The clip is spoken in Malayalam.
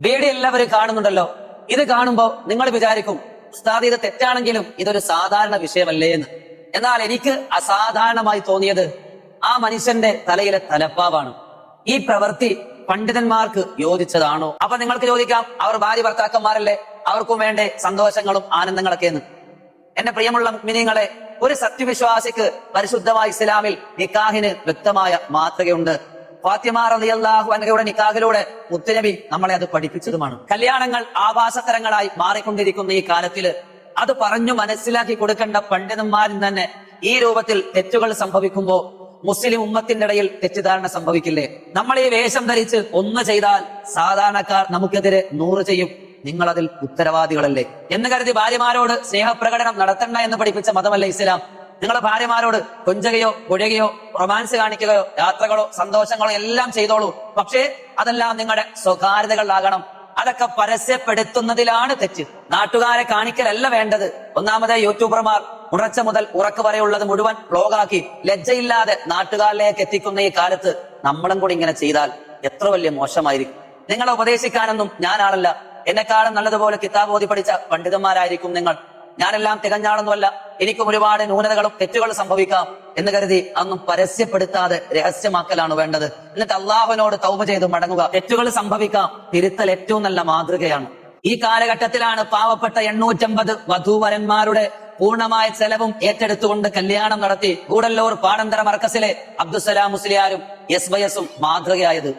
വീഡിയോ എല്ലാവരും കാണുന്നുണ്ടല്ലോ. ഇത് കാണുമ്പോ നിങ്ങൾ വിചാരിക്കും ഉസ്താദ് ഇത് തെറ്റാണെങ്കിലും ഇതൊരു സാധാരണ വിഷയമല്ലേ എന്ന്. എന്നാൽ എനിക്ക് അസാധാരണമായി തോന്നിയത് ആ മനുഷ്യന്റെ തലയിലെ തലപ്പാവാണ്. ഈ പ്രവൃത്തി പണ്ഡിതന്മാർക്ക് യോജിച്ചതാണോ? അപ്പൊ നിങ്ങൾക്ക് ചോദിക്കാം, അവർ ഭാര്യ ഭർത്താക്കന്മാരല്ലേ, അവർക്കും വേണ്ടേ സന്തോഷങ്ങളും ആനന്ദങ്ങളൊക്കെ എന്ന്. എന്റെ പ്രിയമുള്ള മുഅ്മിനീങ്ങളെ, ഒരു സത്യവിശ്വാസിക്ക് പരിശുദ്ധമായ ഇസ്ലാമിൽ നിക്കാഹിന് വ്യക്തമായ മാതൃകയുണ്ട്. ഫാത്തിമ റളിയല്ലാഹു അൻഹയുടെ നിക്കാഹിലൂടെ മുത്തുനബി നമ്മളെ അത് പഠിപ്പിച്ചതുമാണ്. കല്യാണങ്ങൾ ആഭാസതരങ്ങളായി മാറിക്കൊണ്ടിരിക്കുന്ന ഈ കാലത്തില് അത് പറഞ്ഞു മനസ്സിലാക്കി കൊടുക്കേണ്ട പണ്ഡിതന്മാരിൽ തന്നെ ഈ രൂപത്തിൽ തെറ്റുകൾ സംഭവിക്കുമ്പോ മുസ്ലിം ഉമ്മത്തിന്റെ ഇടയിൽ തെറ്റിദ്ധാരണ സംഭവിക്കില്ലേ? നമ്മൾ ഈ വേഷം ധരിച്ച് ഒന്ന് ചെയ്താൽ സാധാരണക്കാർ നമുക്കെതിരെ 100 ചെയ്യും, നിങ്ങൾ അതിൽ ഉത്തരവാദികളല്ലേ എന്ന് കരുതി ഭാര്യമാരോട് സ്നേഹപ്രകടനം നടത്തണ്ട എന്ന് പഠിപ്പിച്ച മതമല്ല ഇസ്ലാം. നിങ്ങളെ ഭാര്യമാരോട് കൊഞ്ചുകയോ പുഴകയോ റൊമാൻസ് കാണിക്കുകയോ യാത്രകളോ സന്തോഷങ്ങളോ എല്ലാം ചെയ്തോളൂ. പക്ഷേ അതെല്ലാം നിങ്ങളുടെ സ്വകാര്യതകളാകണം. അതൊക്കെ പരസ്യപ്പെടുത്തുന്നതിലാണ് തെറ്റ്. നാട്ടുകാരെ കാണിക്കലല്ല വേണ്ടത്. ഒന്നാമത് യൂട്യൂബർമാർ ഉറച്ച മുതൽ ഉറക്ക് വരെയുള്ളത് മുഴുവൻ വ്ലോഗാക്കി ലജ്ജയില്ലാതെ നാട്ടുകാരിലേക്ക് എത്തിക്കുന്ന ഈ കാലത്ത് നമ്മളും കൂടി ഇങ്ങനെ ചെയ്താൽ എത്ര വലിയ മോശമായിരിക്കും. നിങ്ങളെ ഉപദേശിക്കാനൊന്നും ഞാനാളല്ല. എന്നെക്കാളും നല്ലതുപോലെ കിതാബ് ഓതി പഠിച്ച പണ്ഡിതന്മാരായിരിക്കും നിങ്ങൾ. ഞാനെല്ലാം തികഞ്ഞാളൊന്നുമല്ല. എനിക്കും ഒരുപാട് ന്യൂനതകളും തെറ്റുകളും സംഭവിക്കാം എന്ന് കരുതി അതൊന്നും പരസ്യപ്പെടുത്താതെ രഹസ്യമാക്കലാണ് വേണ്ടത്. എന്നിട്ട് അള്ളാഹുവിനോട് തൗബ ചെയ്ത് മടങ്ങുക. തെറ്റുകൾ സംഭവിക്കാം, തിരുത്തൽ ഏറ്റവും നല്ല മാതൃകയാണ്. ഈ കാലഘട്ടത്തിലാണ് പാവപ്പെട്ട 850 വധൂവരന്മാരുടെ പൂർണ്ണമായ ചെലവും ഏറ്റെടുത്തുകൊണ്ട് കല്യാണം നടത്തി ഗൂഡല്ലൂർ പാടന്തര മർക്കസിലെ അബ്ദുസലാം മുസ്ലിയാരും SYS മാതൃകയായത്.